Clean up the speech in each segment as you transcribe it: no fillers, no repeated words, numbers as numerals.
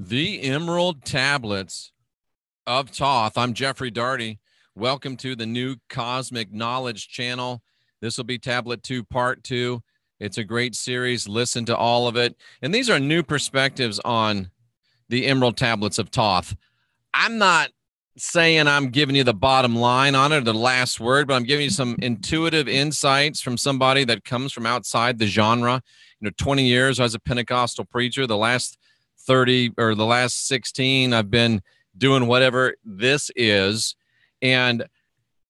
The Emerald Tablets of Thoth. I'm Jeffrey Daugherty. Welcome to the new Cosmic Knowledge channel. This will be Tablet 2, Part 2. It's a great series. Listen to all of it. And these are new perspectives on the Emerald Tablets of Thoth. I'm not saying I'm giving you the bottom line on it, or the last word, but I'm giving you some intuitive insights from somebody that comes from outside the genre. 20 years as a Pentecostal preacher, the last 30 or the last 16, I've been doing whatever this is. And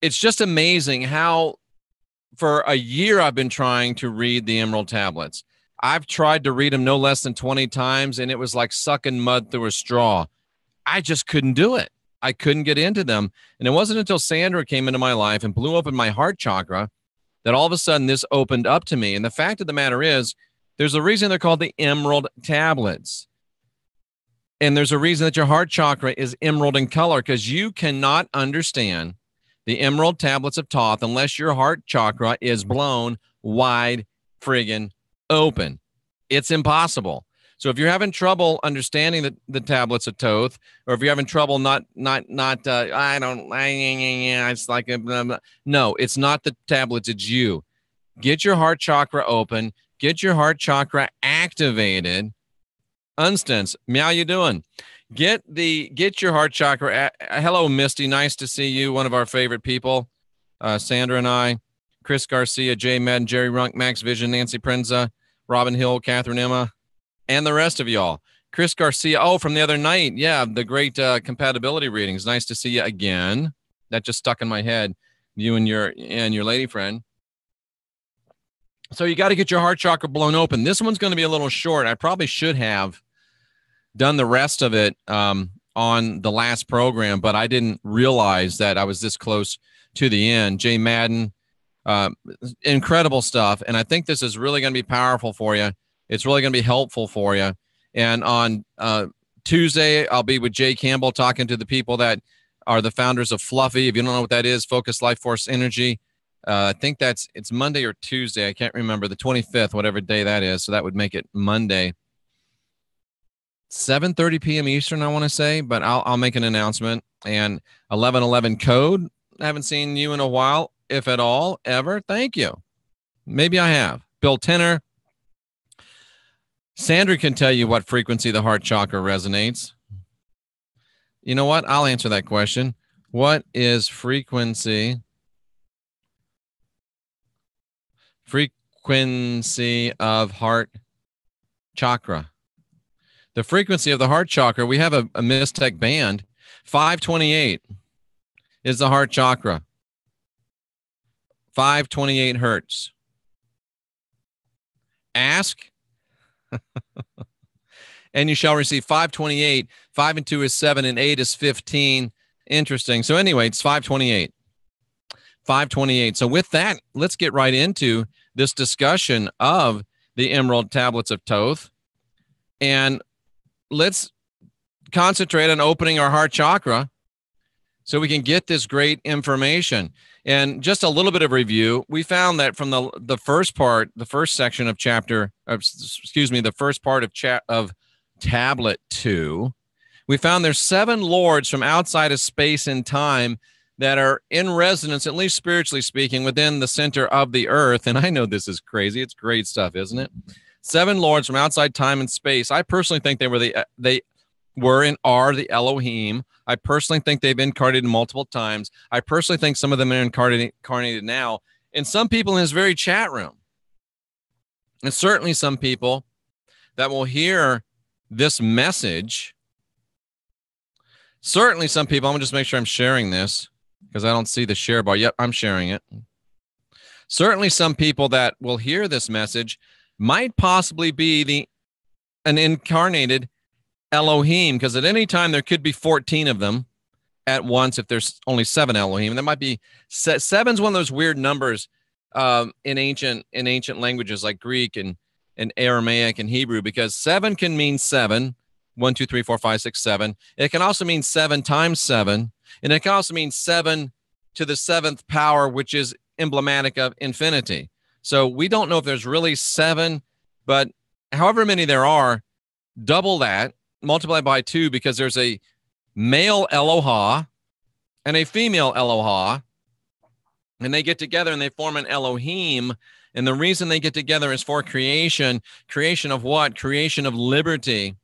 it's just amazing how for a year I've been trying to read the Emerald Tablets. I've tried to read them no less than 20 times, and it was like sucking mud through a straw. I just couldn't do it. I couldn't get into them. And it wasn't until SANDRA came into my life and blew open my heart chakra that all of a sudden this opened up to me. And the fact of the matter is, there's a reason they're called the Emerald Tablets. And there's a reason that your heart chakra is emerald in color, because you cannot understand the Emerald Tablets of Thoth unless your heart chakra is blown wide friggin' open. It's impossible. So if you're having trouble understanding the tablets of Thoth, or if you're having trouble it's like no, it's not the tablets, it's you. Get your heart chakra open, get your heart chakra activated. Unstance, how you doing? Get your heart chakra. Hello, Misty. Nice to see you. One of our favorite people, Sandra and I, Chris Garcia, Jay Madden, Jerry Runk, Max Vision, Nancy Prenza, Robin Hill, Catherine Emma, and the rest of y'all. Chris Garcia. Oh, from the other night. Yeah, the great compatibility readings. Nice to see you again. That just stuck in my head. You and your lady friend. So you got to get your heart chakra blown open. This one's going to be a little short. I probably should have done the rest of it on the last program, but I didn't realize that I was this close to the end. Jay Madden, incredible stuff. And I think this is really going to be powerful for you. It's really going to be helpful for you. And on Tuesday, I'll be with Jay Campbell talking to the people that are the founders of Fluffy. If you don't know what that is, Focus Life Force Energy. I think it's Monday or Tuesday. I can't remember, the 25th, whatever day that is. So that would make it Monday. 7:30 p.m. Eastern, I want to say, but I'll make an announcement. And 1111 code. I haven't seen you in a while, if at all, ever. Thank you. Maybe I have. Bill Tenner. Sandra can tell you what frequency the heart chakra resonates. You know what? I'll answer that question. What is frequency of heart chakra? The frequency of the heart chakra, we have a MYSTECH band. 528 is the heart chakra. 528 hertz. Ask, and you shall receive. 528. 5 and 2 is 7, and 8 is 15. Interesting. So anyway, it's 528. 528. So with that, let's get right into this discussion of the Emerald Tablets of Thoth. And let's concentrate on opening our heart chakra so we can get this great information. And just a little bit of review, we found that from the first part, the first section of the first part of Tablet 2, we found there's 7 lords from outside of space and time that are in resonance, at least spiritually speaking, within the center of the earth. And I know this is crazy. It's great stuff, isn't it? 7 lords from outside time and space. I personally think they were and are the Elohim. I personally think they've incarnated multiple times. I personally think some of them are incarnated now. And some people in this very chat room, and certainly some people that will hear this message, certainly some people, I'm going to just make sure I'm sharing this because I don't see the share bar. Yep, I'm sharing it. Certainly some people that will hear this message might possibly be an incarnated Elohim, because at any time there could be 14 of them at once if there's only 7 Elohim. And there might be 7's one of those weird numbers in ancient languages like Greek and Aramaic and Hebrew, because 7 can mean 7. 1, 2, 3, 4, 5, 6, 7. It can also mean 7 times 7. And it can also mean 7 to the 7th power, which is emblematic of infinity. So we don't know if there's really 7, but however many there are, double that. multiply by 2 because there's a male Eloha and a female Eloha, and they get together and they form an Elohim. And the reason they get together is for creation. Creation of what? Creation of liberty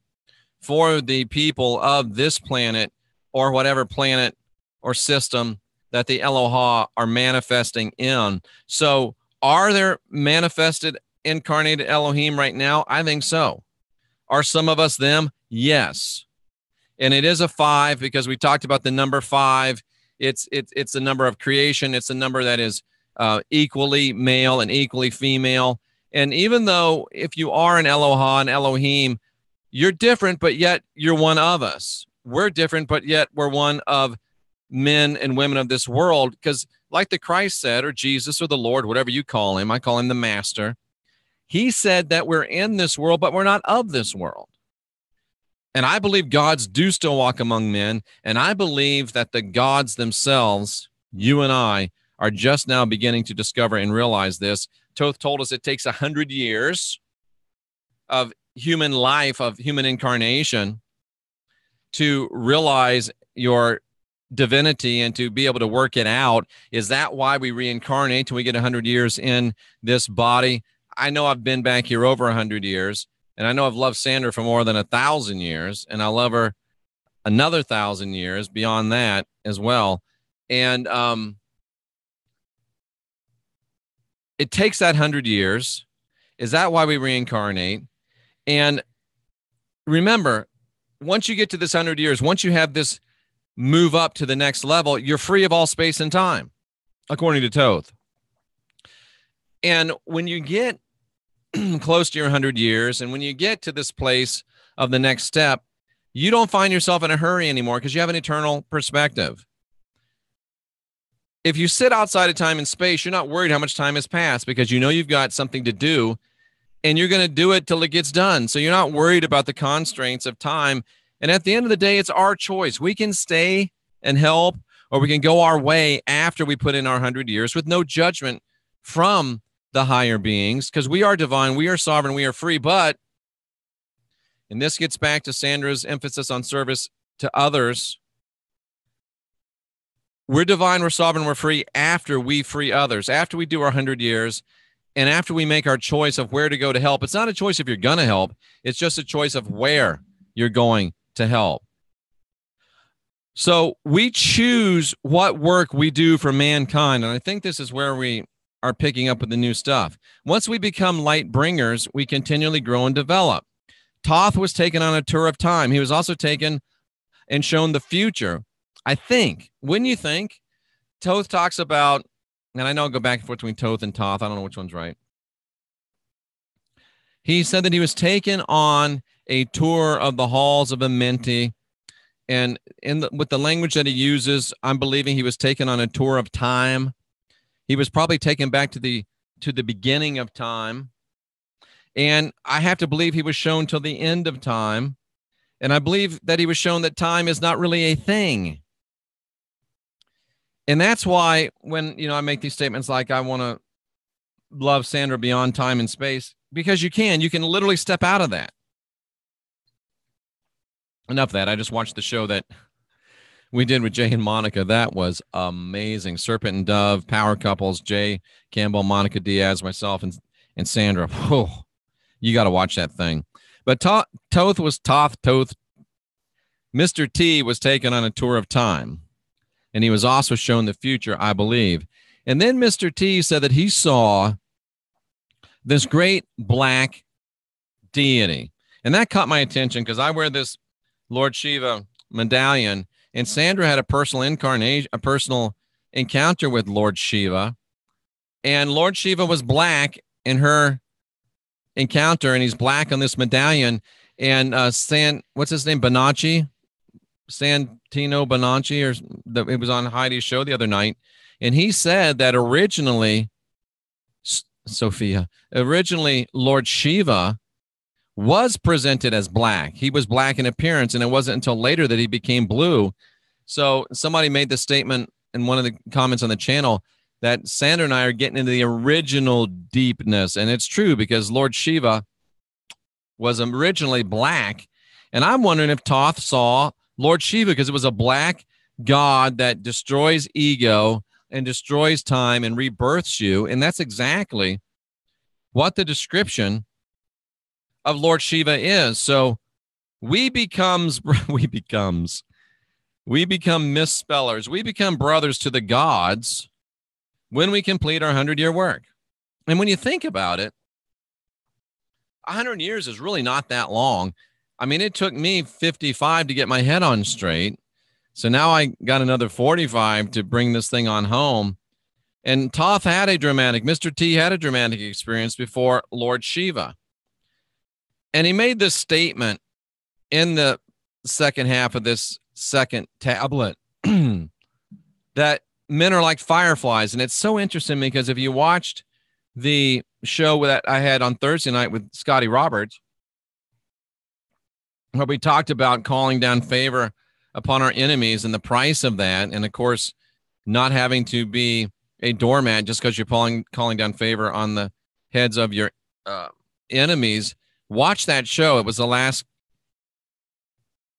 for the people of this planet or whatever planet or system that the Eloha are manifesting in. So are there manifested incarnated Elohim right now? I think so. Are some of us them? Yes. And it is a 5 because we talked about the number 5. It's the number of creation. It's the number that is equally male and equally female. And even though if you are an Eloha, an Elohim, you're different, but yet you're one of us. We're different, but yet we're one of men and women of this world. Because like the Christ said, or Jesus or the Lord, whatever you call him, I call him the Master. He said that we're in this world, but we're not of this world. And I believe gods do still walk among men. And I believe that the gods themselves, you and I, are just now beginning to discover and realize this. Toth told us it takes 100 years of human life, of human incarnation, to realize your divinity and to be able to work it out. Is that why we reincarnate till we get 100 years in this body? I know I've been back here over 100 years, and I know I've loved Sandra for more than 1,000 years, and I love her another 1,000 years beyond that as well. And it takes that 100 years. Is that why we reincarnate? And remember, once you get to this 100 years, once you have this move up to the next level, you're free of all space and time, according to Toth. And when you get close to your 100 years, and when you get to this place of the next step, you don't find yourself in a hurry anymore because you have an eternal perspective. If you sit outside of time and space, you're not worried how much time has passed because you know you've got something to do, and you're going to do it till it gets done. So you're not worried about the constraints of time. And at the end of the day, it's our choice. We can stay and help, or we can go our way after we put in our 100 years with no judgment from the higher beings, because we are divine, we are sovereign, we are free. But, and this gets back to Sandra's emphasis on service to others, we're divine, we're sovereign, we're free after we free others, after we do our 100 years, and after we make our choice of where to go to help. It's not a choice if you're going to help. It's just a choice of where you're going to help. So we choose what work we do for mankind. And I think this is where we are picking up with the new stuff. Once we become light bringers, we continually grow and develop. Toth was taken on a tour of time. He was also taken and shown the future. I think, wouldn't you think? Toth talks about, and I know I'll go back and forth between Toth and Toth. I don't know which one's right. He said that he was taken on a tour of the halls of Amenti, and with the language that he uses, I'm believing he was taken on a tour of time. He was probably taken back to the beginning of time, and I have to believe he was shown till the end of time, and I believe that he was shown that time is not really a thing. And that's why when, I make these statements like I want to love Sandra beyond time and space, because you can literally step out of that. Enough of that. I just watched the show that we did with Jay and Monica. That was amazing. Serpent and Dove, power couples, Jay Campbell, Monica Diaz, myself, and Sandra. Whew, you got to watch that thing. But Toth. Mr. T was taken on a tour of time, and he was also shown the future, I believe. And then Mr. T said that he saw this great black deity. And that caught my attention because I wear this Lord Shiva medallion, and Sandra had a personal encounter with Lord Shiva, and Lord Shiva was black in her encounter, and he's black on this medallion. And what's his name? Bonacci, Santino Bonacci, it was on Heidi's show the other night, and he said that originally Lord Shiva was presented as black. He was black in appearance, and it wasn't until later that he became blue. So somebody made the statement in one of the comments on the channel that Sandra and I are getting into the original deepness, and it's true because Lord Shiva was originally black, And I'm wondering if Thoth saw Lord Shiva, because it was a black god that destroys ego and destroys time and rebirths you. And that's exactly what the description of Lord Shiva is. So we become misspellers. We become brothers to the gods when we complete our 100-year work. And when you think about it, 100 years is really not that long. I mean, it took me 55 to get my head on straight. So now I got another 45 to bring this thing on home. And Thoth had Mr. T had a dramatic experience before Lord Shiva. And he made this statement in the second half of this second tablet that men are like fireflies. And it's so interesting because if you watched the show that I had on Thursday night with Scotty Roberts, where we talked about calling down favor upon our enemies and the price of that, and of course, not having to be a doormat just because you're calling down favor on the heads of your enemies. Watch that show. It was the last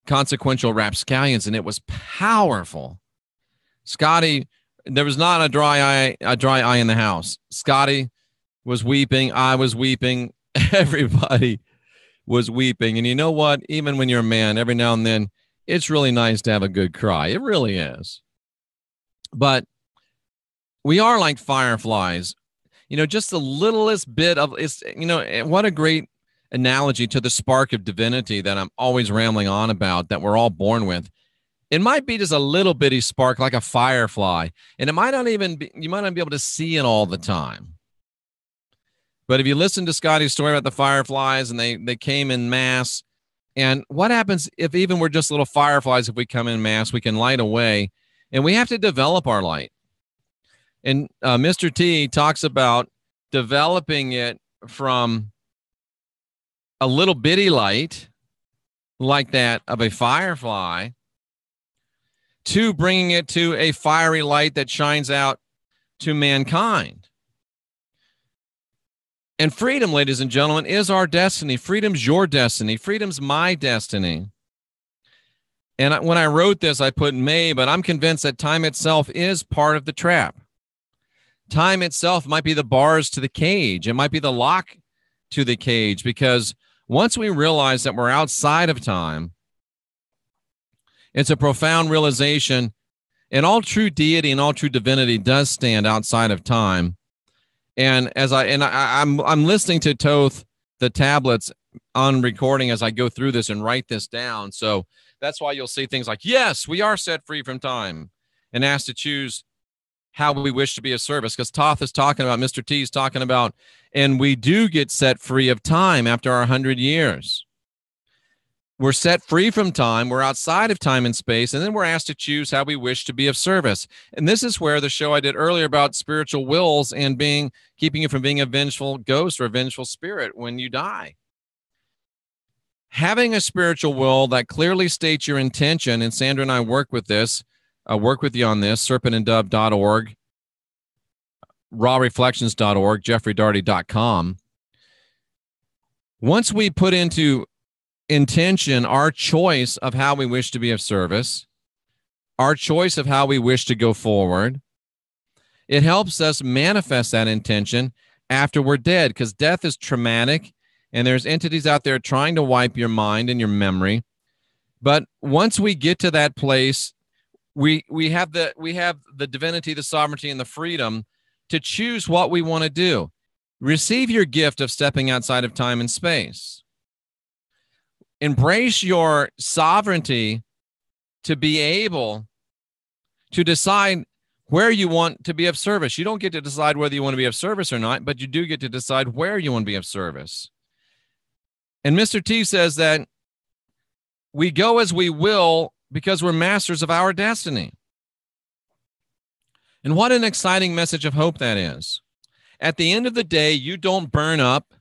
Consequential Rapscallions, and it was powerful. Scotty, there was not a dry eye in the house. Scotty was weeping. I was weeping. Everybody was weeping. And you know what? Even when you're a man, every now and then, it's really nice to have a good cry. It really is. But we are like fireflies. You know, just the littlest bit of it's, you know, what a great analogy to the spark of divinity that I'm always rambling on about, that we're all born with. It might be just a little bitty spark like a firefly, and it might not even be, you might not be able to see it all the time. But if you listen to Scotty's story about the fireflies, and they came in mass, and what happens if even we're just little fireflies, if we come in mass, we can light away, and we have to develop our light. And Mr. T talks about developing it from a little bitty light like that of a firefly to bringing it to a fiery light that shines out to mankind. And freedom, ladies and gentlemen, is our destiny. Freedom's your destiny. Freedom's my destiny. And when I wrote this, I put may, but I'm convinced that time itself is part of the trap. Time itself might be the bars to the cage. It might be the lock to the cage, because once we realize that we're outside of time, it's a profound realization, and all true deity and all true divinity does stand outside of time. And as I'm listening to Thoth, the tablets on recording as I go through this and write this down. So that's why you'll see things like, yes, we are set free from time, and asked to choose how we wish to be of service. Because Thoth is talking about, Mr. T is talking about, and we do get set free of time after our 100 years. We're set free from time. We're outside of time and space. And then we're asked to choose how we wish to be of service. And this is where the show I did earlier about spiritual wills and keeping you from being a vengeful ghost or a vengeful spirit when you die. Having a spiritual will that clearly states your intention, and Sandra and I work with this, work with you on this, serpentanddove.org, rawreflections.org, jeffreydarty.com. Once we put into intention our choice of how we wish to be of service, our choice of how we wish to go forward, it helps us manifest that intention after we're dead, because death is traumatic, and there's entities out there trying to wipe your mind and your memory. But once we get to that place, we have the divinity, the sovereignty, and the freedom to choose what we want to do. Receive your gift of stepping outside of time and space. Embrace your sovereignty to be able to decide where you want to be of service. You don't get to decide whether you want to be of service or not, but you do get to decide where you want to be of service. And Mr. T says that we go as we will because we're masters of our destiny. And what an exciting message of hope that is. At the end of the day, you don't burn up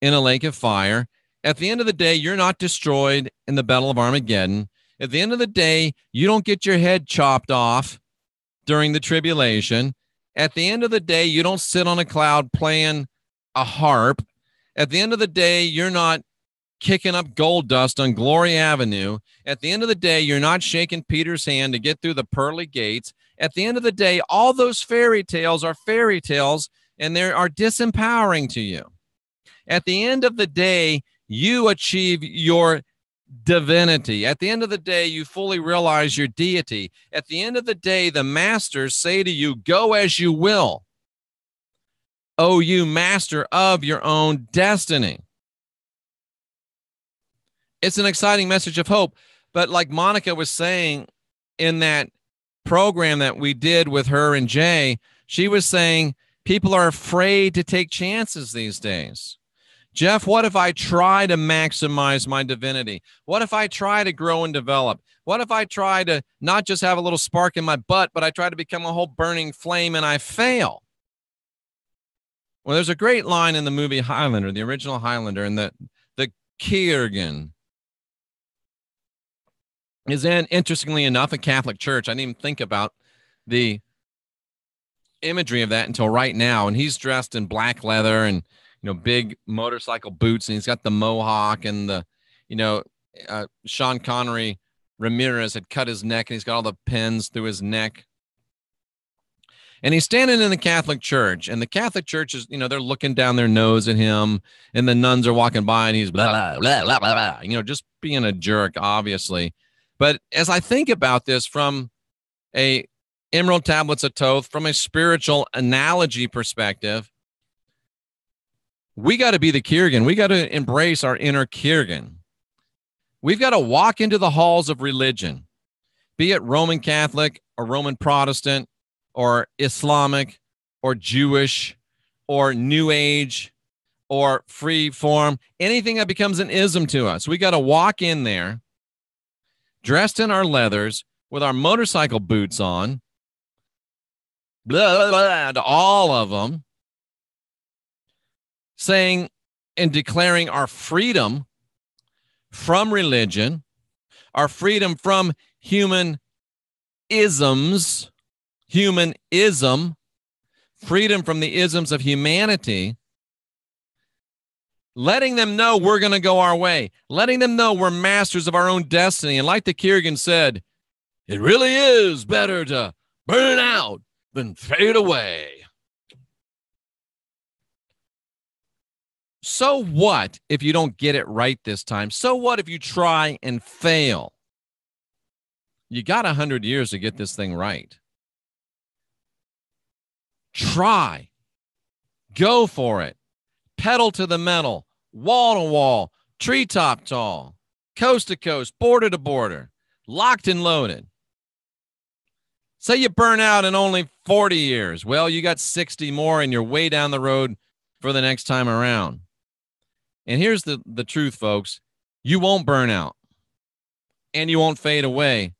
in a lake of fire. At the end of the day, you're not destroyed in the Battle of Armageddon. At the end of the day, you don't get your head chopped off during the tribulation. At the end of the day, you don't sit on a cloud playing a harp. At the end of the day, you're not kicking up gold dust on Glory Avenue. At the end of the day, you're not shaking Peter's hand to get through the pearly gates. At the end of the day, all those fairy tales are fairy tales, and they are disempowering to you. At the end of the day, you achieve your divinity. At the end of the day, you fully realize your deity. At the end of the day, the masters say to you, go as you will. O you master of your own destiny. It's an exciting message of hope. But like Monica was saying in that program that we did with her and Jay, she was saying people are afraid to take chances these days. Jeff, what if I try to maximize my divinity? What if I try to grow and develop? What if I try to not just have a little spark in my butt, but I try to become a whole burning flame and I fail? Well, there's a great line in the movie Highlander, the original Highlander, and the Kiergan is in, interestingly enough, a Catholic church. I didn't even think about the imagery of that until right now. And he's dressed in black leather and, you know, big motorcycle boots, and he's got the mohawk and the, you know, Sean Connery Ramirez had cut his neck and he's got all the pins through his neck. And he's standing in the Catholic church, and the Catholic church is, you know, they're looking down their nose at him, and the nuns are walking by and he's blah, blah, blah, blah, blah, you know, just being a jerk, obviously. But as I think about this from a Emerald Tablets of Thoth, from a spiritual analogy perspective, we got to be the Kiergan. We got to embrace our inner Kiergan. We've got to walk into the halls of religion, be it Roman Catholic or Roman Protestant or Islamic or Jewish or New Age or free form, anything that becomes an ism to us. We got to walk in there dressed in our leathers with our motorcycle boots on, blah, blah, blah, to all of them, saying and declaring our freedom from religion, our freedom from human isms, humanism, freedom from the isms of humanity, letting them know we're going to go our way, letting them know we're masters of our own destiny. And like the Kiergan said, it really is better to burn out than fade away. So what if you don't get it right this time? So what if you try and fail? You got 100 years to get this thing right. Try. Go for it. Pedal to the metal. Wall to wall. Treetop tall. Coast to coast. Border to border. Locked and loaded. Say you burn out in only 40 years. Well, you got 60 more and you're way down the road for the next time around. And here's the truth, folks. You won't burn out. And you won't fade away.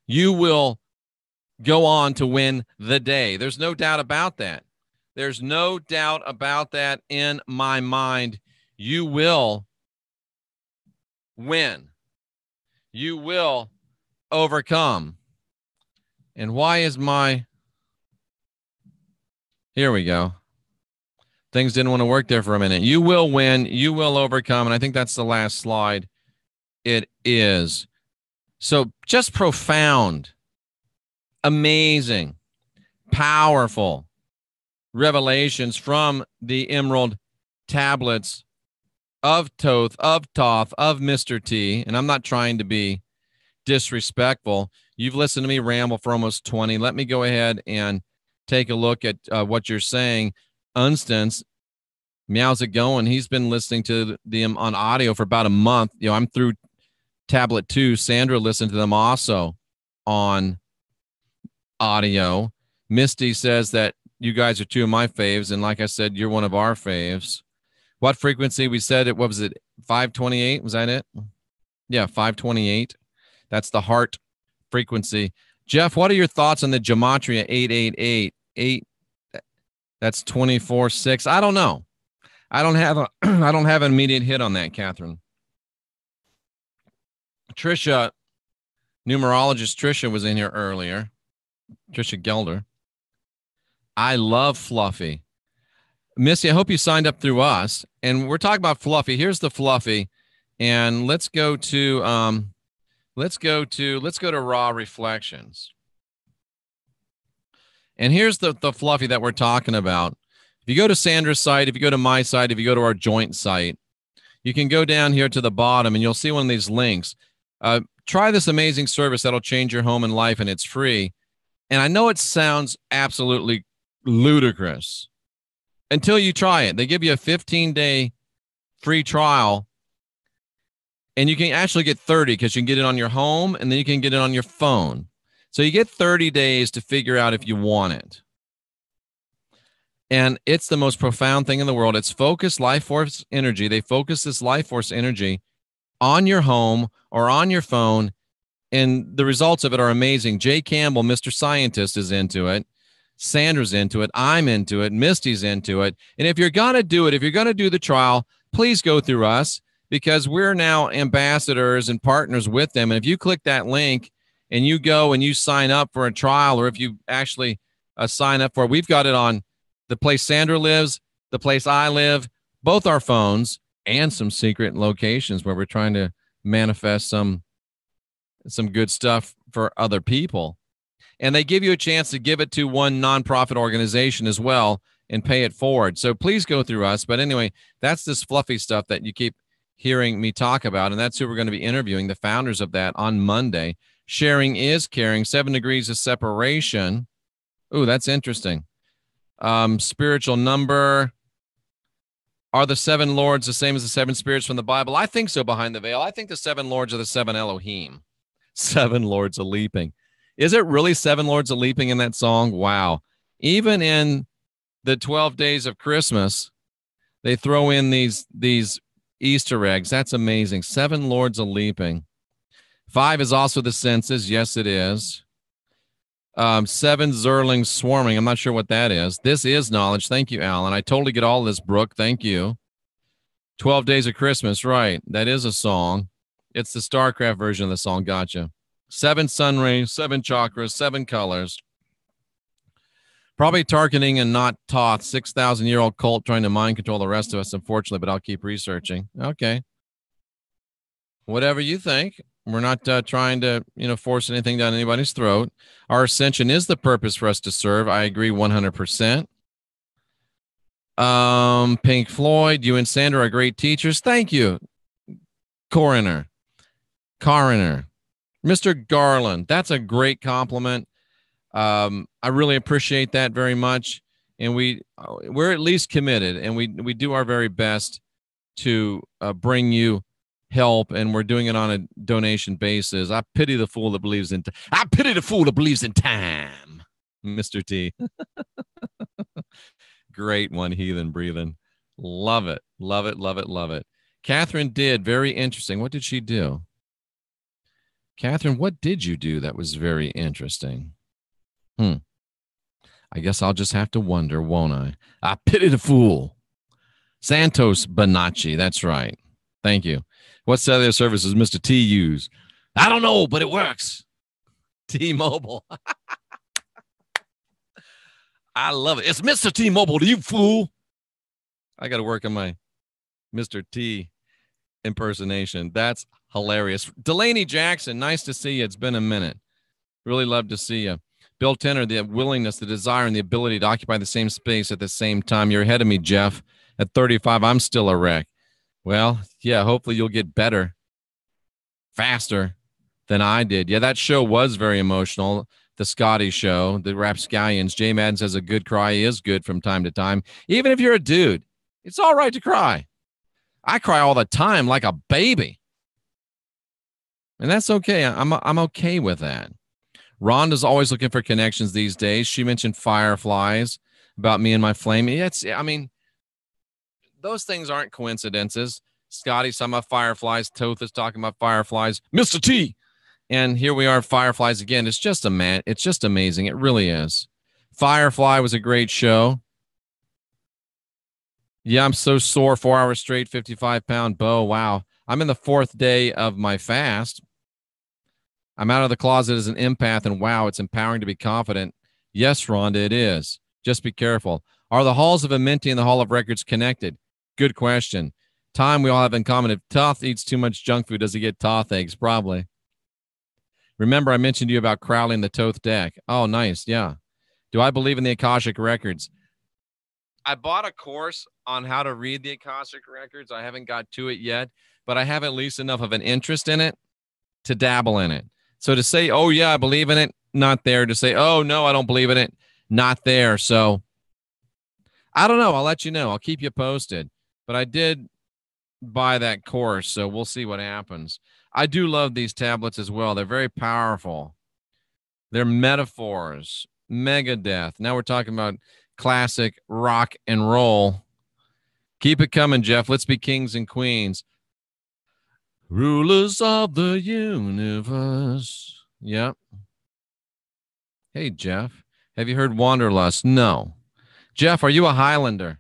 You will go on to win the day. There's no doubt about that. There's no doubt about that in my mind. You will win. You will overcome. And why is my... Here we go. Things didn't want to work there for a minute. You will win. You will overcome. And I think that's the last slide. It is. So just profound, amazing, powerful revelations from the Emerald Tablets of Thoth, of Mr. T. And I'm not trying to be disrespectful. You've listened to me ramble for almost 20. Let me go ahead and take a look at what you're saying. Unstance, how's it going? He's been listening to them on audio for about a month. You know, I'm through Tablet 2. Sandra listened to them also on audio. Misty says that you guys are two of my faves, and like I said, you're one of our faves. What frequency? We said it, what was it, 528? Was that it? Yeah, 528. That's the heart frequency. Jeff, what are your thoughts on the gematria 888? That's 24/6. I don't know. I don't have an immediate hit on that, Catherine. Trisha, numerologist Trisha was in here earlier. Trisha Gelder. I love Fluffy. Missy, I hope you signed up through us. And we're talking about Fluffy. Here's the Fluffy. And let's go to raw reflections. And here's the fluffy that we're talking about. If you go to Sandra's site, if you go to my site, if you go to our joint site, you can go down here to the bottom and you'll see one of these links. Try this amazing service that'll change your home and life, and it's free. And I know it sounds absolutely ludicrous until you try it. They give you a 15-day free trial, and you can actually get 30 because you can get it on your home and then you can get it on your phone. So you get 30 days to figure out if you want it. And it's the most profound thing in the world. It's focused life force energy. They focus this life force energy on your home or on your phone, and the results of it are amazing. Jay Campbell, Mr. Scientist, is into it. Sandra's into it. I'm into it. Misty's into it. And if you're going to do it, if you're going to do the trial, please go through us, because we're now ambassadors and partners with them. And if you click that link and you go and you sign up for a trial, or if you actually sign up for it, we've got it on the place Sandra lives, the place I live, both our phones, and some secret locations where we're trying to manifest some good stuff for other people. And they give you a chance to give it to one nonprofit organization as well and pay it forward. So please go through us. But anyway, that's this fluffy stuff that you keep hearing me talk about. And that's who we're going to be interviewing, the founders of that, on Monday. Sharing is caring. 7 degrees of separation. Ooh, that's interesting. Spiritual number. Are the 7 lords the same as the 7 spirits from the Bible? I think so, behind the veil. I think the 7 lords are the 7 Elohim. 7 lords of leaping. Is it really 7 lords of leaping in that song? Wow. Even in the 12 days of Christmas, they throw in these Easter eggs. That's amazing. 7 lords of leaping. 5 is also the senses. Yes, it is. 7 Zerlings swarming. I'm not sure what that is. This is knowledge. Thank you, Alan. I totally get all this, Brooke. Thank you. 12 Days of Christmas. Right. That is a song. It's the StarCraft version of the song. Gotcha. 7 sun rays, 7 chakras, 7 colors. Probably targeting and not Thoth. 6,000-year-old cult trying to mind control the rest of us, unfortunately, but I'll keep researching. Okay. Whatever you think. We're not trying to, force anything down anybody's throat. Our ascension is the purpose for us to serve. I agree 100%. Pink Floyd, you and Sandra are great teachers. Thank you. Coroner. Mr. Garland, that's a great compliment. I really appreciate that very much. And we're at least committed, and we do our very best to bring you help, and we're doing it on a donation basis. I pity the fool that believes in time, Mr. T. Great one, heathen breathing. Love it. Catherine did. Very interesting. What did she do? Catherine, what did you do that was very interesting? I guess I'll just have to wonder, won't I? I pity the fool. Santos Bonacci. That's right. Thank you. What cellular services Mr. T use? I don't know, but it works. T-Mobile. I love it. It's Mr. T-Mobile, you fool. I got to work on my Mr. T impersonation. That's hilarious. Delaney Jackson, nice to see you. It's been a minute. Really love to see you. Bill Tenner, the willingness, the desire, and the ability to occupy the same space at the same time. You're ahead of me, Jeff. At 35, I'm still a wreck. Well, yeah, hopefully you'll get better, faster than I did. Yeah, that show was very emotional. The Scotty show, the Rapscallions. Jay Madden says a good cry is good from time to time. Even if you're a dude, it's all right to cry. I cry all the time like a baby. And that's okay. I'm okay with that. Rhonda's always looking for connections these days. She mentioned fireflies about me and my flame. Those things aren't coincidences. Scotty's talking about fireflies. Toth is talking about fireflies. Mr. T. And here we are, fireflies again. It's just amazing. It really is. Firefly was a great show. Yeah, I'm so sore. 4 hours straight, 55-pound bow. Wow. I'm in the 4th day of my fast. I'm out of the closet as an empath, and wow, it's empowering to be confident. Yes, Rhonda, it is. Just be careful. Are the halls of Amenti and the Hall of Records connected? Good question. time we all have in common. If Toth eats too much junk food, does he get Toth eggs? Probably. Remember, I mentioned to you about crowding the Toth deck. Oh, nice. Yeah. Do I believe in the Akashic Records? I bought a course on how to read the Akashic Records. I haven't got to it yet, but I have at least enough of an interest in it to dabble in it. So to say, oh, yeah, I believe in it, not there. To say, oh, no, I don't believe in it, not there. So I don't know. I'll let you know. I'll keep you posted. But I did buy that course, so we'll see what happens. I do love these tablets as well. They're very powerful. They're metaphors, Megadeth. Now we're talking about classic rock and roll. Keep it coming, Jeff. Let's be kings and queens. Rulers of the universe. Yep. Hey, Jeff. Have you heard Wanderlust? No. Jeff, are you a Highlander?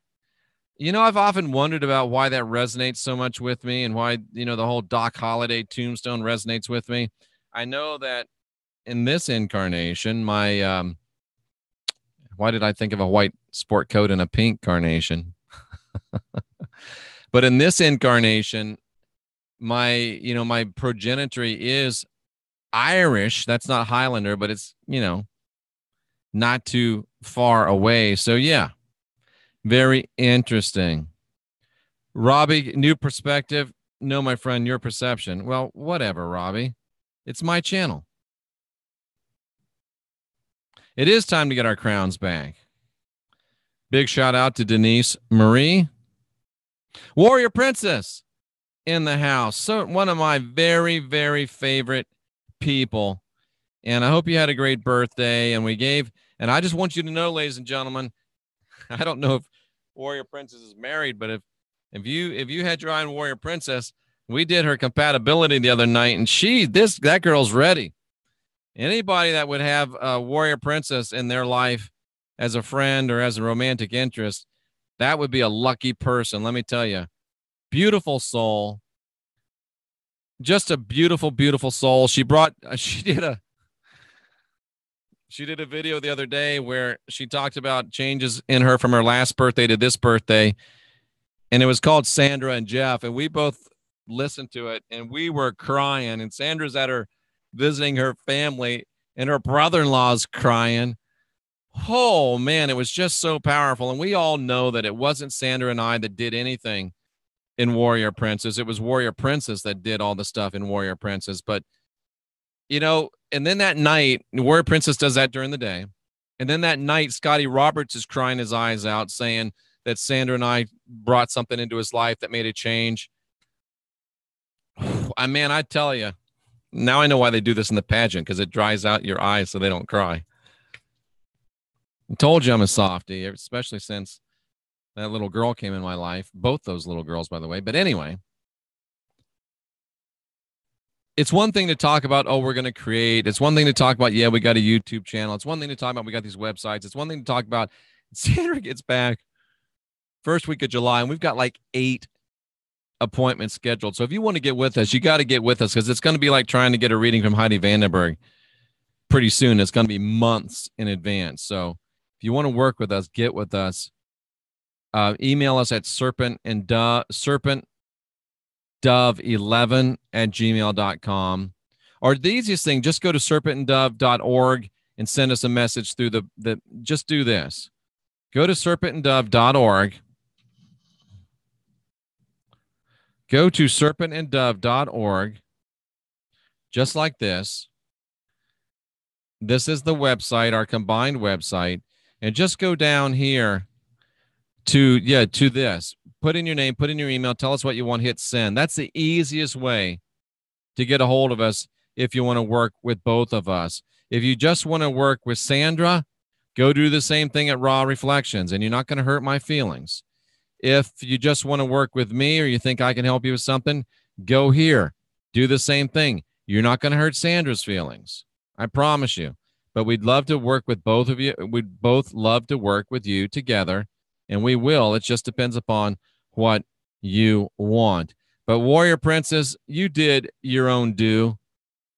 You know, I've often wondered about why that resonates so much with me and why, you know, the whole Doc Holliday tombstone resonates with me. I know that in this incarnation, my, why did I think of a white sport coat and a pink carnation? But in this incarnation, my progenitor is Irish. That's not Highlander, but it's, you know, not too far away. So yeah, very interesting. Robbie, new perspective. No, my friend, your perception. Well, whatever, Robbie. It's my channel. It is time to get our crowns back. Big shout out to Denise Marie. Warrior Princess in the house. So one of my very, very favorite people. And I hope you had a great birthday. And I just want you to know, ladies and gentlemen, I don't know if Warrior Princess is married, but if you had your eye on Warrior Princess, we did her compatibility the other night, and that girl's ready. Anybody that would have a Warrior Princess in their life as a friend or as a romantic interest, that would be a lucky person. Let me tell you, beautiful soul, just a beautiful, beautiful soul. She did a video the other day where she talked about changes in her from her last birthday to this birthday. And it was called Sandra and Jeff. And we both listened to it and we were crying. And Sandra's at her visiting her family and her brother-in-law's crying. Oh, man, it was just so powerful. And we all know that it wasn't Sandra and I that did anything in Warrior Princess. It was Warrior Princess that did all the stuff in Warrior Princess. But, you know, and then that night, Warrior Princess does that during the day. And then that night, Scotty Roberts is crying his eyes out, saying that Sandra and I brought something into his life that made a change. I tell you, now I know why they do this in the pageant, because it dries out your eyes so they don't cry. I told you I'm a softie, especially since that little girl came in my life. Both those little girls, by the way. But anyway, it's one thing to talk about, oh, we're going to create. It's one thing to talk about, yeah, we got a YouTube channel. It's one thing to talk about, we got these websites. It's one thing to talk about, Sandra gets back first week of July, and we've got like 8 appointments scheduled. So if you want to get with us, you got to get with us, because it's going to be like trying to get a reading from Heidi Vandenberg pretty soon. It's going to be months in advance. So if you want to work with us, get with us. Email us at serpentandove11@gmail.com. Or the easiest thing, just go to serpentandove.org and send us a message through just do this. Go to serpentandove.org. Go to serpentandove.org, just like this. This is the website, our combined website. And just go down here to this. Put in your name, put in your email, tell us what you want, hit send. That's the easiest way to get a hold of us if you want to work with both of us. If you just want to work with Sandra, go do the same thing at Raw Reflections, and you're not going to hurt my feelings. If you just want to work with me, or you think I can help you with something, go here. Do the same thing. You're not going to hurt Sandra's feelings. I promise you. But we'd love to work with both of you. We'd both love to work with you together, and we will. It just depends upon what you want. But Warrior Princess, you did your own due.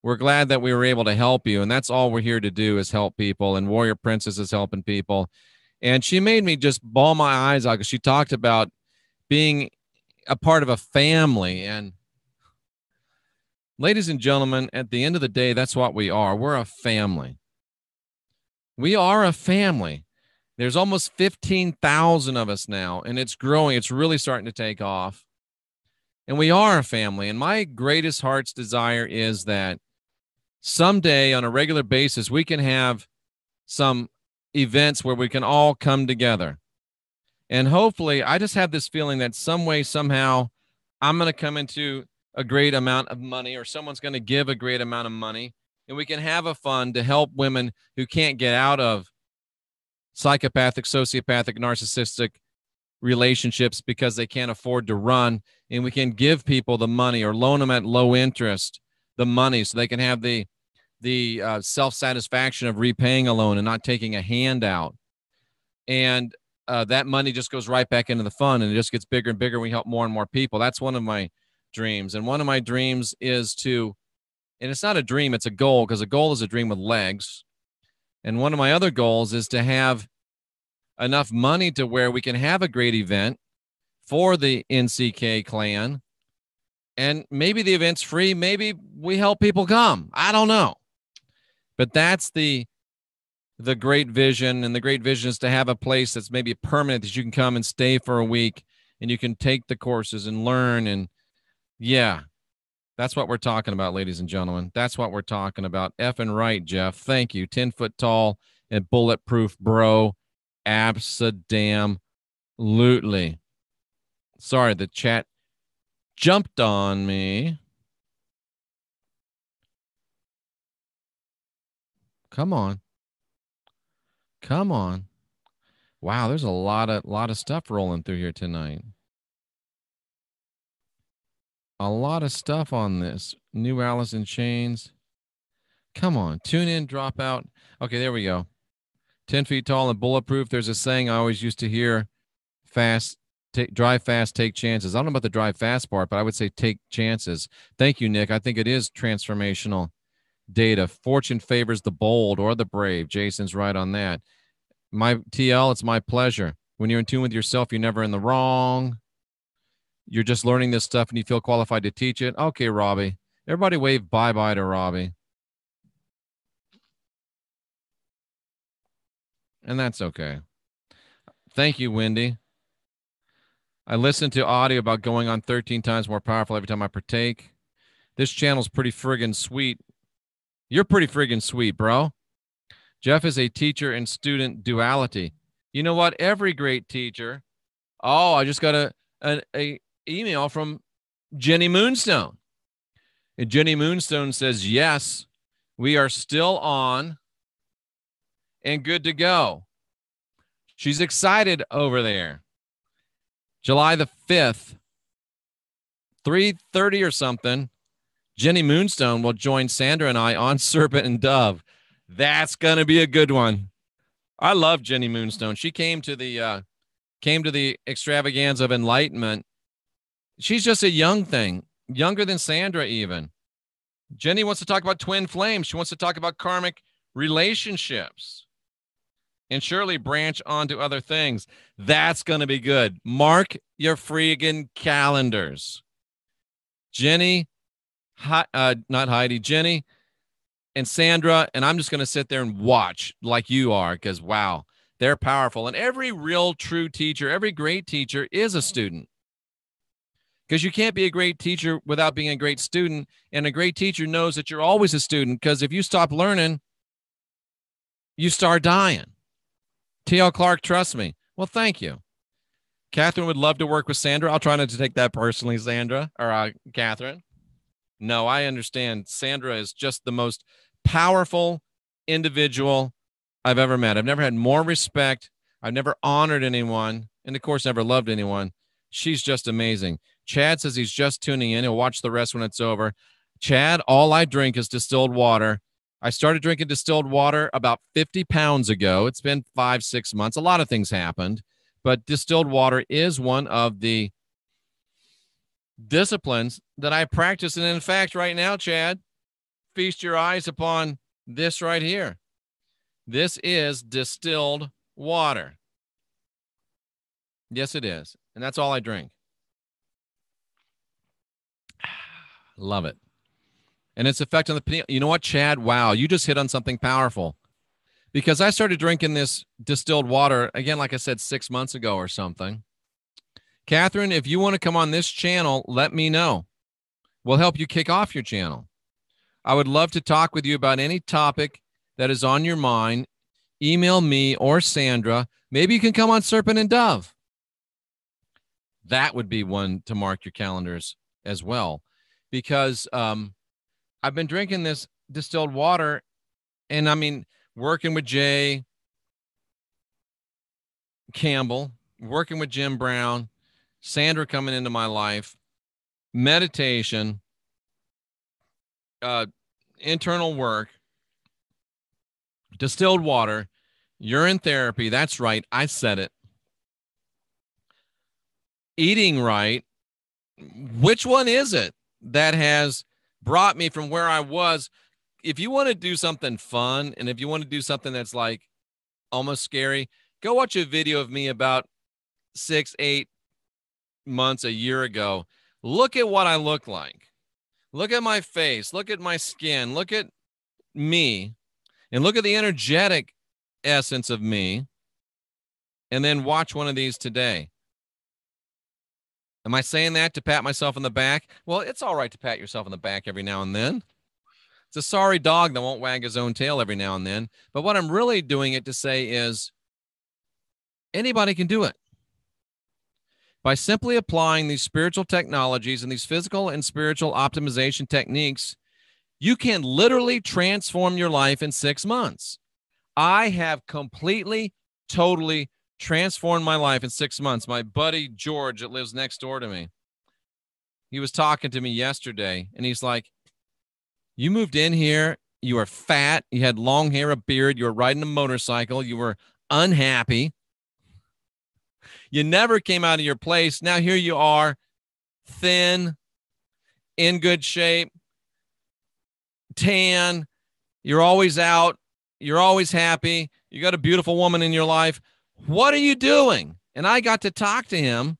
We're glad that we were able to help you, and that's all we're here to do, is help people, and Warrior Princess is helping people. And she made me just bawl my eyes out, because she talked about being a part of a family. And ladies and gentlemen, at the end of the day, that's what we are. We're a family. We are a family. There's almost 15,000 of us now, and it's growing. It's really starting to take off. And we are a family. And my greatest heart's desire is that someday on a regular basis, we can have some events where we can all come together. And hopefully, I just have this feeling that some way, somehow, I'm going to come into a great amount of money, or someone's going to give a great amount of money, and we can have a fund to help women who can't get out of psychopathic, sociopathic, narcissistic relationships because they can't afford to run. And we can give people the money or loan them at low interest, the money, so they can have the self-satisfaction of repaying a loan and not taking a handout. And that money just goes right back into the fund, and it just gets bigger and bigger. We help more and more people. That's one of my dreams. And one of my dreams is to, and it's not a dream, it's a goal, because a goal is a dream with legs. And one of my other goals is to have enough money to where we can have a great event for the NCK clan. And maybe the event's free. Maybe we help people come. I don't know. But that's the great vision. And the great vision is to have a place that's maybe permanent, that you can come and stay for a week and you can take the courses and learn. And yeah, that's what we're talking about, ladies and gentlemen. That's what we're talking about. Effing right, Jeff. Thank you. 10 foot tall and bulletproof, bro. Absadamn-lutely. Sorry, the chat jumped on me. Come on. Come on. Wow, there's a lot of stuff rolling through here tonight. A lot of stuff on this. New Alice in Chains. Come on. Tune in, drop out. Okay, there we go. 10 feet tall and bulletproof. There's a saying I always used to hear: drive fast, take chances. I don't know about the drive fast part, but I would say take chances. Thank you, Nick. I think it is transformational data. Fortune favors the bold or the brave. Jason's right on that. My TL, it's my pleasure. When you're in tune with yourself, you're never in the wrong. You're just learning this stuff and you feel qualified to teach it. Okay, Robbie. Everybody wave bye-bye to Robbie. And that's okay. Thank you, Wendy. I listened to audio about going on 13 times more powerful every time I partake. This channel's pretty friggin' sweet. You're pretty friggin' sweet, bro. Jeff is a teacher and student duality. You know what? Every great teacher. Oh, I just got a email from Jenny Moonstone. And Jenny Moonstone says, yes, we are still on and good to go. She's excited over there. July the 5th, 3:30 or something, Jenny Moonstone will join Sandra and I on Serpent and Dove. That's going to be a good one. I love Jenny Moonstone. She came to the extravaganza of enlightenment. She's just a young thing, younger than Sandra even. Jenny wants to talk about twin flames. She wants to talk about karmic relationships and surely branch onto other things. That's going to be good. Mark your friggin' calendars. Jenny, not Heidi, Jenny and Sandra, and I'm just going to sit there and watch like you are, because, wow, they're powerful. And every real true teacher, every great teacher is a student, because you can't be a great teacher without being a great student. And a great teacher knows that you're always a student, because if you stop learning, you start dying. T.L. Clark, trust me. Well, thank you. Catherine would love to work with Sandra. I'll try not to take that personally, Sandra, or Catherine. No, I understand. Sandra is just the most powerful individual I've ever met. I've never had more respect. I've never honored anyone, and of course, never loved anyone. She's just amazing. Chad says he's just tuning in. He'll watch the rest when it's over. Chad, all I drink is distilled water. I started drinking distilled water about 50 pounds ago. It's been 5-6 months. A lot of things happened, but distilled water is one of the disciplines that I practice. And in fact, right now, Chad, feast your eyes upon this right here. This is distilled water. Yes, it is. And that's all I drink. Love it. And its effect on the pineal. You know what, Chad? Wow, you just hit on something powerful. Because I started drinking this distilled water, again, like I said, 6 months ago or something. Catherine, if you want to come on this channel, let me know. We'll help you kick off your channel. I would love to talk with you about any topic that is on your mind. Email me or Sandra. Maybe you can come on Serpent and Dove. That would be one to mark your calendars as well. Because I've been drinking this distilled water, and I mean, working with Jay Campbell, working with Jim Brown, Sandra coming into my life, meditation, internal work, distilled water, urine therapy. That's right. I said it. Eating right. Which one is it that has brought me from where I was? If you want to do something fun, and if you want to do something that's like almost scary, go watch a video of me about 6-8 months, a year ago. Look at what I look like. Look at my face. Look at my skin. Look at me. And look at the energetic essence of me. And then watch one of these today. Am I saying that to pat myself on the back? Well, it's all right to pat yourself on the back every now and then. It's a sorry dog that won't wag his own tail every now and then. But what I'm really doing it to say is anybody can do it. By simply applying these spiritual technologies and these physical and spiritual optimization techniques, you can literally transform your life in 6 months. I have completely, totally transformed my life in 6 months. My buddy George that lives next door to me, he was talking to me yesterday, and he's like, you moved in here, you were fat, you had long hair, a beard, you were riding a motorcycle, you were unhappy. You never came out of your place. Now here you are, thin, in good shape, tan. You're always out. You're always happy. You got a beautiful woman in your life. What are you doing? And I got to talk to him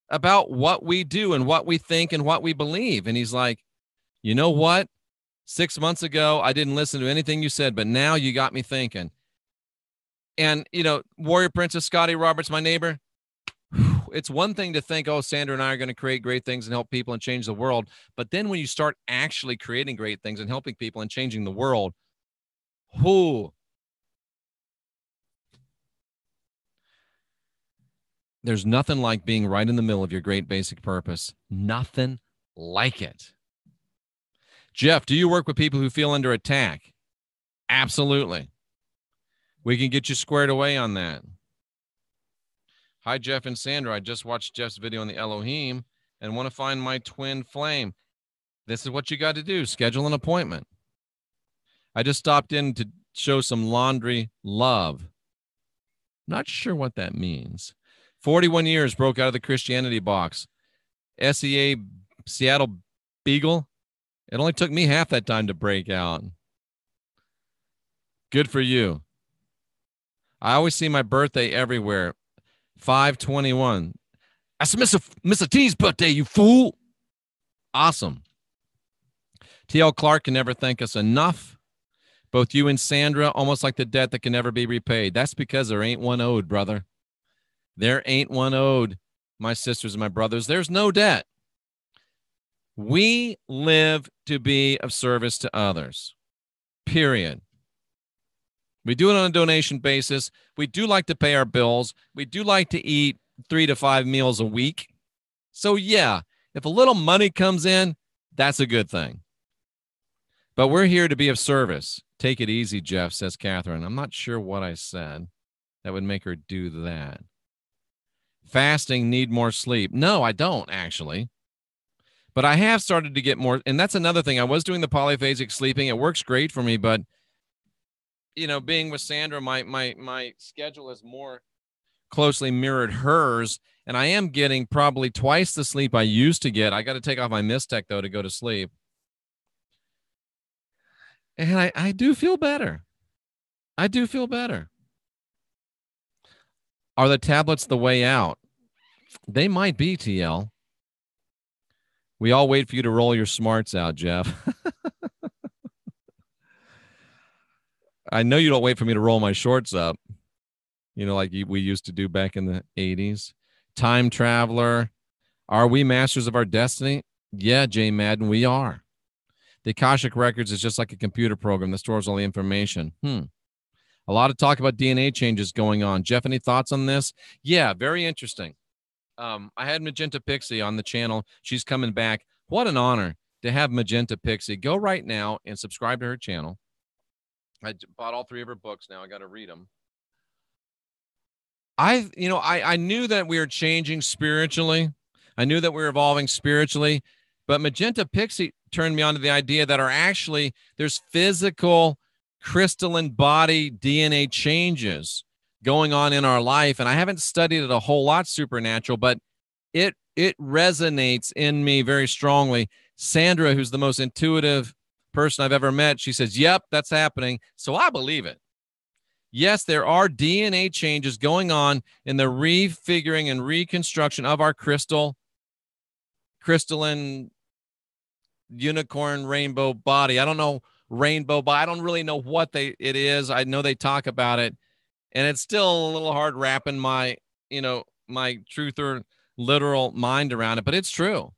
about what we do and what we think and what we believe. And he's like, you know what? 6 months ago, I didn't listen to anything you said, but now you got me thinking. And, you know, Warrior Princess Scotty Roberts, my neighbor, it's one thing to think, oh, Sandra and I are going to create great things and help people and change the world. But then when you start actually creating great things and helping people and changing the world, there's nothing like being right in the middle of your great basic purpose. Nothing like it. Jeff, do you work with people who feel under attack? Absolutely. We can get you squared away on that. Hi, Jeff and Sandra. I just watched Jeff's video on the Elohim and want to find my twin flame. This is what you got to do. Schedule an appointment. I just stopped in to show some laundry love. Not sure what that means. 41 years, broke out of the Christianity box. SEA, Seattle Beagle. It only took me half that time to break out. Good for you. I always see my birthday everywhere. 5/21. That's Mr. T's birthday, you fool. Awesome. T.L. Clark can never thank us enough. Both you and Sandra, almost like the debt that can never be repaid. That's because there ain't one owed, brother. There ain't one owed, my sisters and my brothers. There's no debt. We live to be of service to others, period. We do it on a donation basis. We do like to pay our bills. We do like to eat 3 to 5 meals a week. So yeah, if a little money comes in, that's a good thing. But we're here to be of service. Take it easy, Jeff, says Catherine. I'm not sure what I said that would make her do that. Fasting, need more sleep. No, I don't actually. But I have started to get more, and that's another thing. I was doing the polyphasic sleeping. It works great for me, but you know, being with Sandra, my schedule is more closely mirrored hers, and I am getting probably twice the sleep I used to get. I got to take off my MYSTECH, though, to go to sleep. And I do feel better. I do feel better. Are the tablets the way out? They might be, TL. We all wait for you to roll your smarts out, Jeff. I know you don't wait for me to roll my shorts up, you know, like we used to do back in the 80s. Time traveler. Are we masters of our destiny? Yeah, Jay Madden, we are. The Akashic Records is just like a computer program that stores all the information. A lot of talk about DNA changes going on. Jeff, any thoughts on this? Yeah, very interesting. I had Magenta Pixie on the channel. She's coming back. What an honor to have Magenta Pixie. Go right now and subscribe to her channel. I bought all 3 of her books now. I got to read them. I knew that we were changing spiritually. I knew that we were evolving spiritually, but Magenta Pixie turned me on to the idea that there's physical crystalline body DNA changes going on in our life. And I haven't studied it a whole lot supernatural, but it resonates in me very strongly. Sandra, who's the most intuitive person I've ever met, she says, yep, that's happening. So I believe it. Yes, there are DNA changes going on in the refiguring and reconstruction of our crystalline unicorn rainbow body. I don't know rainbow, but I don't really know what it is. I know they talk about it, and it's still a little hard wrapping my truth or literal mind around it, but it's true.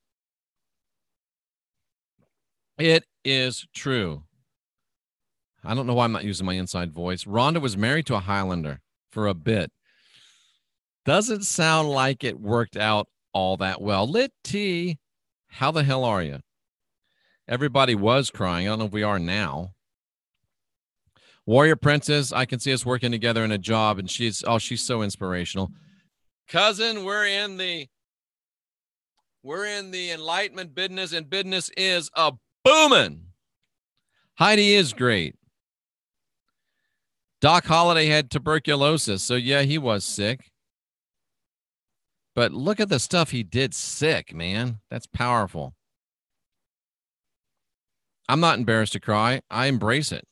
It is true. I don't know why I'm not using my inside voice. Rhonda was married to a Highlander for a bit. Doesn't sound like it worked out all that well. Lit T, how the hell are you? Everybody was crying. I don't know if we are now. Warrior Princess, I can see us working together in a job, and she's so inspirational. Cousin, we're in the enlightenment business, and business is a booming. Heidi is great. Doc Holliday had tuberculosis, so yeah, he was sick. But look at the stuff he did sick, man. That's powerful. I'm not embarrassed to cry. I embrace it.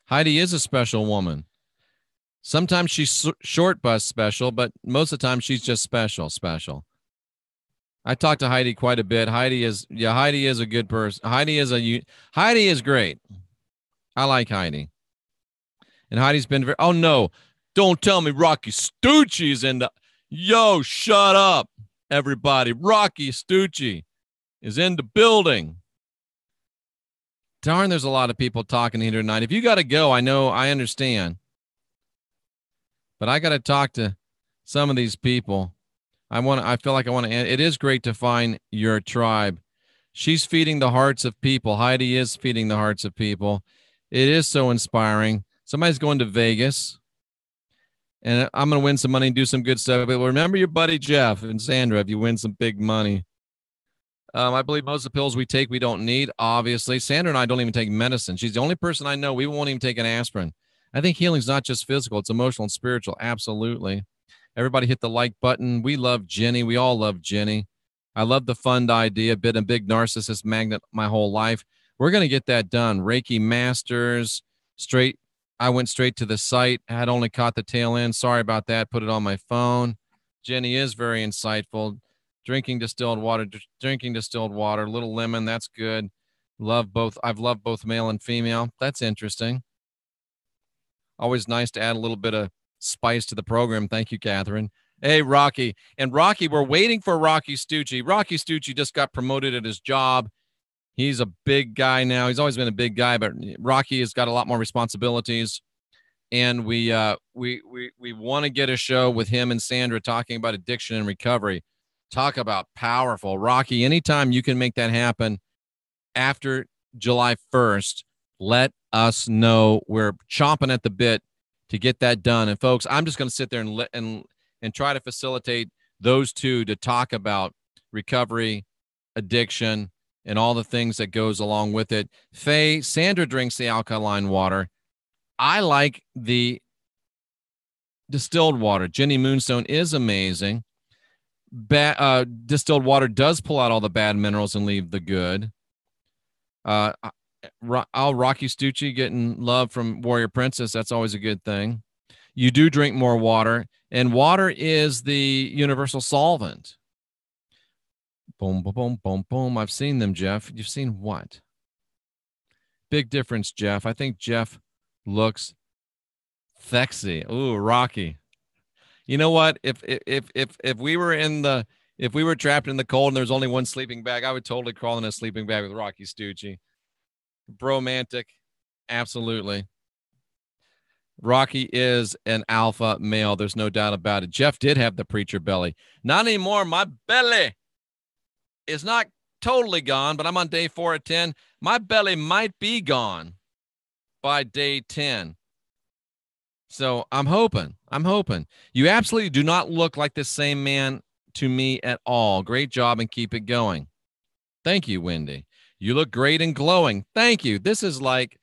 Heidi is a special woman. Sometimes she's short bus special, but most of the time she's just special. I talked to Heidi quite a bit. Heidi is a good person. Heidi is great. I like Heidi. And Heidi's been oh no, don't tell me Rocky Stucci's in the, yo, shut up, everybody. Rocky Stucci is in the building. Darn, there's a lot of people talking here tonight. If you got to go, I understand. But I got to talk to some of these people. I feel like I want to end. It is great to find your tribe. She's feeding the hearts of people. Heidi is feeding the hearts of people. It is so inspiring. Somebody's going to Vegas, and I'm going to win some money and do some good stuff. But remember your buddy Jeff and Sandra if you win some big money. I believe most of the pills we take, we don't need, obviously. Sandra and I don't even take medicine. She's the only person I know. We won't even take an aspirin. I think healing's not just physical. It's emotional and spiritual. Absolutely. Everybody hit the like button. We love Jenny. We all love Jenny. I love the fund idea. Been a big narcissist magnet my whole life. We're going to get that done. Reiki Masters, I went straight to the site. I had only caught the tail end. Sorry about that. Put it on my phone. Jenny is very insightful. Drinking distilled water, little lemon. That's good. I've loved both male and female. That's interesting. Always nice to add a little bit of spice to the program. Thank you, Catherine. Hey, Rocky. And Rocky, we're waiting for Rocky Stucci. Rocky Stucci just got promoted at his job. He's a big guy now. He's always been a big guy, but Rocky has got a lot more responsibilities. And we want to get a show with him and Sandra talking about addiction and recovery. Talk about powerful. Rocky, anytime you can make that happen after July 1st, let us know. We're chomping at the bit to get that done. And folks, I'm just going to sit there and try to facilitate those two to talk about recovery, addiction, and all the things that goes along with it. Sandra drinks the alkaline water. I like the distilled water. Jenny Moonstone is amazing. Distilled water does pull out all the bad minerals and leave the good. Rocky Stucci getting love from Warrior Princess. That's always a good thing. You do drink more water, and water is the universal solvent. Boom, boom, boom, boom, boom. I've seen them, Jeff. You've seen what? Big difference, Jeff. I think Jeff looks sexy. Ooh, Rocky. You know what? If we were if we were trapped in the cold and there's only one sleeping bag, I would totally crawl in a sleeping bag with Rocky Stucci. Bromantic. Absolutely. Rocky is an alpha male. There's no doubt about it. Jeff did have the preacher belly. Not anymore. My belly is not totally gone, but I'm on day 4 of 10. My belly might be gone by day 10. So I'm hoping. You absolutely do not look like the same man to me at all. Great job and keep it going. Thank you, Wendy. You look great and glowing. Thank you. This is like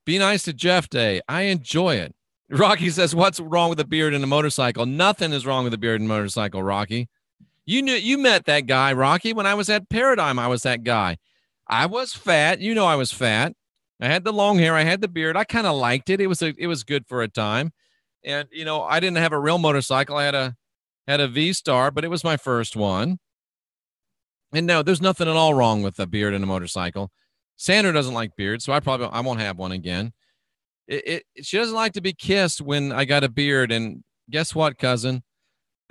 Be Nice to Jeff Day. I enjoy it. Rocky says, what's wrong with a beard and a motorcycle? Nothing is wrong with a beard and a motorcycle, Rocky. You met that guy, Rocky. When I was at Paradigm, I was that guy. I was fat. You know I was fat. I had the long hair. I had the beard. I kind of liked it. It was good for a time. And, you know, I didn't have a real motorcycle. I had a V-Star, but it was my first one. And no, there's nothing at all wrong with a beard and a motorcycle. Sandra doesn't like beards, so I won't have one again. She doesn't like to be kissed when I got a beard. And guess what, cousin?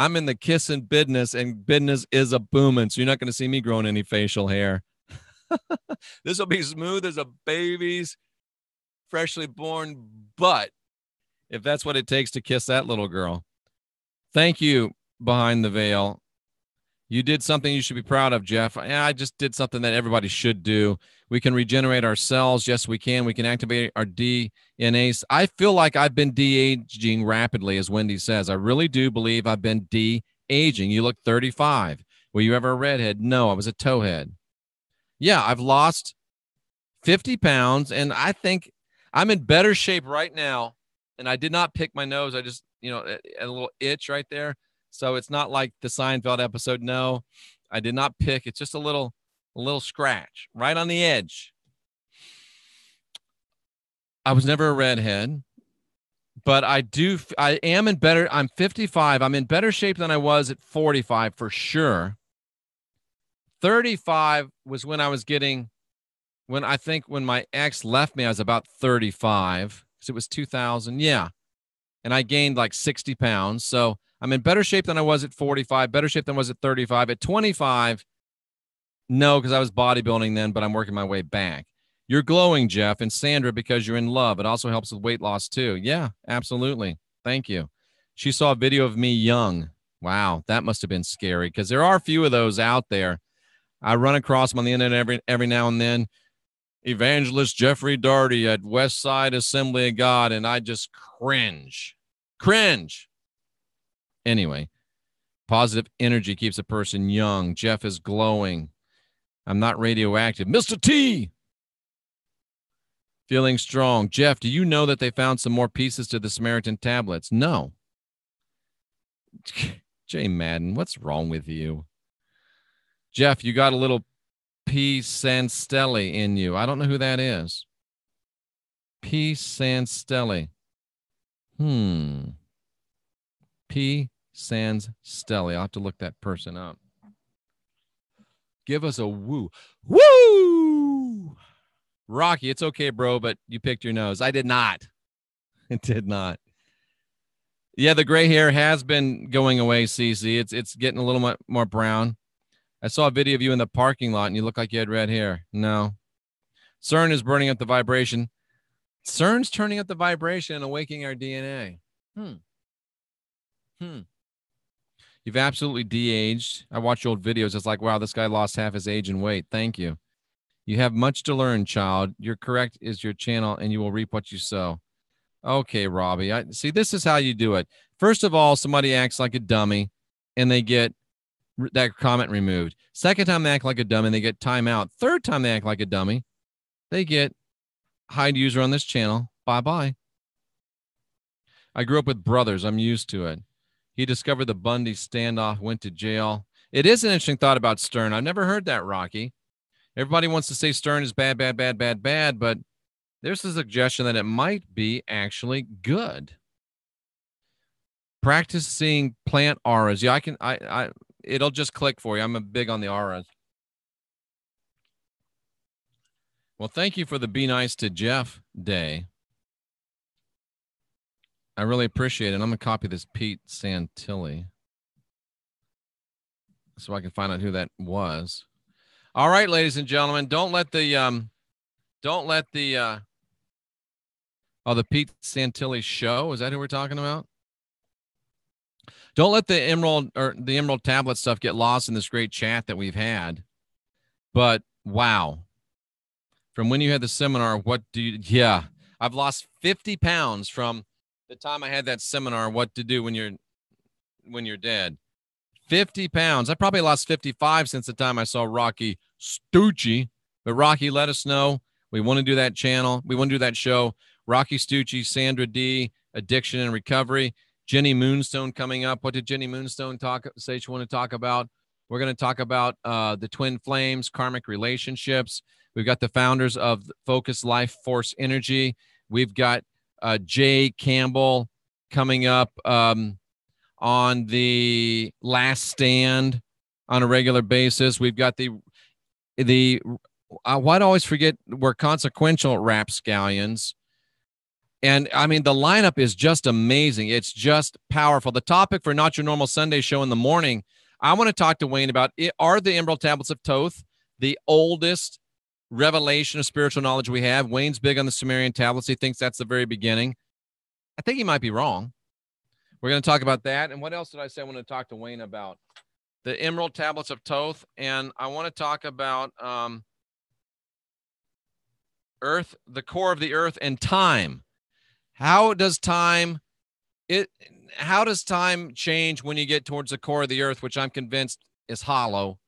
I'm in the kissing business, and business is a booming. So you're not going to see me growing any facial hair. This will be smooth as a baby's freshly born butt, if that's what it takes to kiss that little girl. Thank you, Behind the Veil. You did something you should be proud of, Jeff. I just did something that everybody should do. We can regenerate our cells. Yes, we can. We can activate our DNA. I feel like I've been de-aging rapidly, as Wendy says. I really do believe I've been de-aging. You look 35. Were you ever a redhead? No, I was a towhead. Yeah, I've lost 50 pounds, and I think I'm in better shape right now. And I did not pick my nose. I just, you know, a little itch right there. So it's not like the Seinfeld episode. No, I did not pick. It's just a little scratch right on the edge. I was never a redhead, but I am in better. I'm 55. I'm in better shape than I was at 45 for sure. 35 was when I was getting, when my ex left me, I was about 35 because it was 2000. Yeah. And I gained like 60 pounds. So I'm in better shape than I was at 45, better shape than I was at 35. At 25, no, because I was bodybuilding then, but I'm working my way back. You're glowing, Jeff, and Sandra, because you're in love. It also helps with weight loss too. Yeah, absolutely. Thank you. She saw a video of me young. Wow, that must have been scary because there are a few of those out there. I run across them on the internet every now and then. Evangelist Jeffrey Darty at West Side Assembly of God, and I just cringe. Anyway, positive energy keeps a person young. Jeff is glowing. I'm not radioactive. Mr. T! Feeling strong. Jeff, do you know that they found some more pieces to the Samaritan tablets? No. Jay Madden, what's wrong with you? Jeff, you got a little P. Sanstelli in you. I don't know who that is. P. Sanstelli. P. Sanstelli. I'll have to look that person up. Give us a woo. Woo! Rocky, it's okay, bro, but you picked your nose. I did not. It did not. Yeah, the gray hair has been going away, Cece. It's getting a little more brown. I saw a video of you in the parking lot, and you look like you had red hair. No. CERN is burning up the vibration. CERN's turning up the vibration and awakening our DNA. You've absolutely de-aged. I watch old videos. It's like, wow, this guy lost half his age and weight. Thank you. You have much to learn, child. You're correct is your channel, and you will reap what you sow. Okay, Robbie. See, this is how you do it. First of all, somebody acts like a dummy, and they get that comment removed. Second time they act like a dummy, and they get timeout. Third time they act like a dummy, they get hide user on this channel. Bye-bye. I grew up with brothers. I'm used to it. He discovered the Bundy standoff, went to jail. It is an interesting thought about Stern. I've never heard that, Rocky. Everybody wants to say Stern is bad, but there's a suggestion that it might be actually good. Practicing plant auras. Yeah, it'll just click for you. I'm big on the auras. Well, thank you for the Be Nice to Jeff Day. I really appreciate it. I'm going to copy this Pete Santilli so I can find out who that was. All right, ladies and gentlemen, don't let the the Pete Santilli show. Is that who we're talking about? Don't let the Emerald Tablet stuff get lost in this great chat that we've had. But wow. From when you had the seminar, I've lost 50 pounds from the time I had that seminar, what to do when you're dead. 50 pounds. I probably lost 55 since the time I saw Rocky Stucci. But Rocky, let us know. We want to do that channel. We want to do that show. Rocky Stucci, Sandra D, Addiction and Recovery. Jenny Moonstone coming up. What did Jenny Moonstone say she wanted to talk about? We're going to talk about the twin flames, karmic relationships. We've got the founders of Focus Life Force Energy. We've got Jay Campbell coming up on the Last Stand on a regular basis. We've got the why do I always forget we're consequential rapscallions. And I mean, the lineup is just amazing. It's just powerful. The topic for Not Your Normal Sunday show in the morning, I want to talk to Wayne about are the Emerald Tablets of Thoth the oldest revelation of spiritual knowledge we have? Wayne's big on the Sumerian tablets. He thinks that's the very beginning. I think he might be wrong. We're going to talk about that. And what else did I say I want to talk to Wayne about? The Emerald Tablets of Thoth. And I want to talk about Earth, the core of the earth, and time. How does time change when you get towards the core of the earth, which I'm convinced is hollow,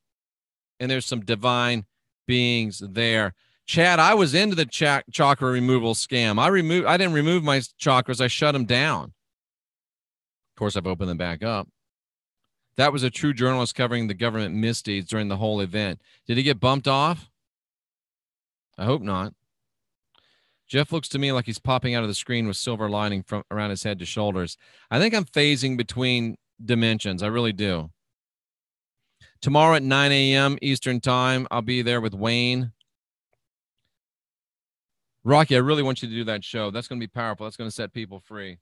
and there's some divine beings there. Chad, I was into the chakra removal scam. I didn't remove my chakras. I shut them down. Of course, I've opened them back up. That was a true journalist covering the government misdeeds during the whole event. Did he get bumped off? I hope not. Jeff looks to me like he's popping out of the screen with silver lining from around his head to shoulders. I think I'm phasing between dimensions. I really do. Tomorrow at 9 a.m. Eastern Time, I'll be there with Wayne. Rocky, I really want you to do that show. That's going to be powerful. That's going to set people free.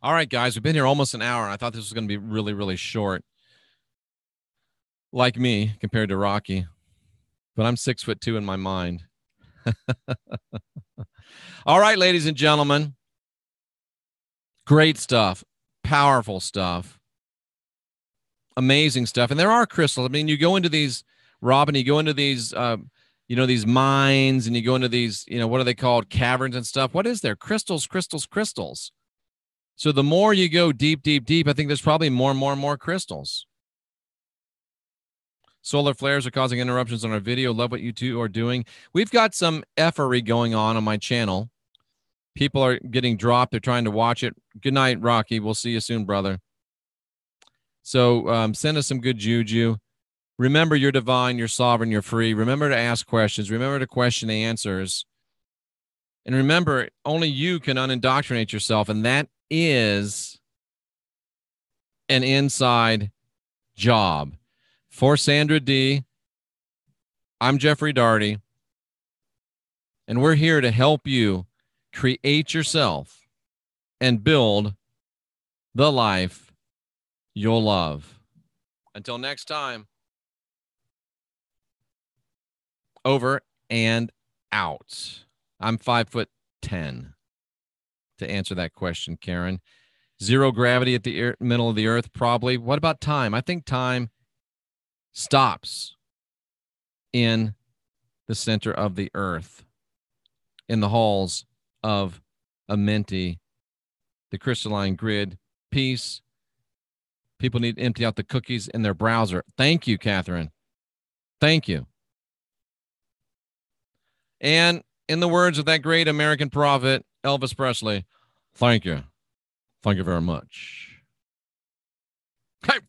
All right, guys, we've been here almost an hour, and I thought this was going to be really, really short. Like me, compared to Rocky. But I'm 6'2" in my mind. All right, ladies and gentlemen. Great stuff. Powerful stuff. Amazing stuff. And there are crystals. I mean, you go into these, Robin, you go into these, these mines, and you go into these, what are they called? Caverns and stuff. What is there? Crystals, crystals, crystals. So the more you go deep, deep, deep, I think there's probably more crystals. Solar flares are causing interruptions on our video. Love what you two are doing. We've got some effery going on my channel. People are getting dropped. They're trying to watch it. Good night, Rocky. We'll see you soon, brother. So send us some good juju. Remember, you're divine, you're sovereign, you're free. Remember to ask questions. Remember to question answers. And remember, only you can unindoctrinate yourself, and that is an inside job. For Sandra D, I'm Jeffrey Daugherty, and we're here to help you create yourself and build the life you'll love. Until next time, over and out. I'm 5'10" to answer that question, Karen. Zero gravity at the middle of the earth, probably. What about time? I think time stops in the center of the earth, in the halls of Amenti, the crystalline grid. Peace. People need to empty out the cookies in their browser. Thank you, Catherine. Thank you. And in the words of that great American prophet, Elvis Presley, thank you. Thank you very much. Hey.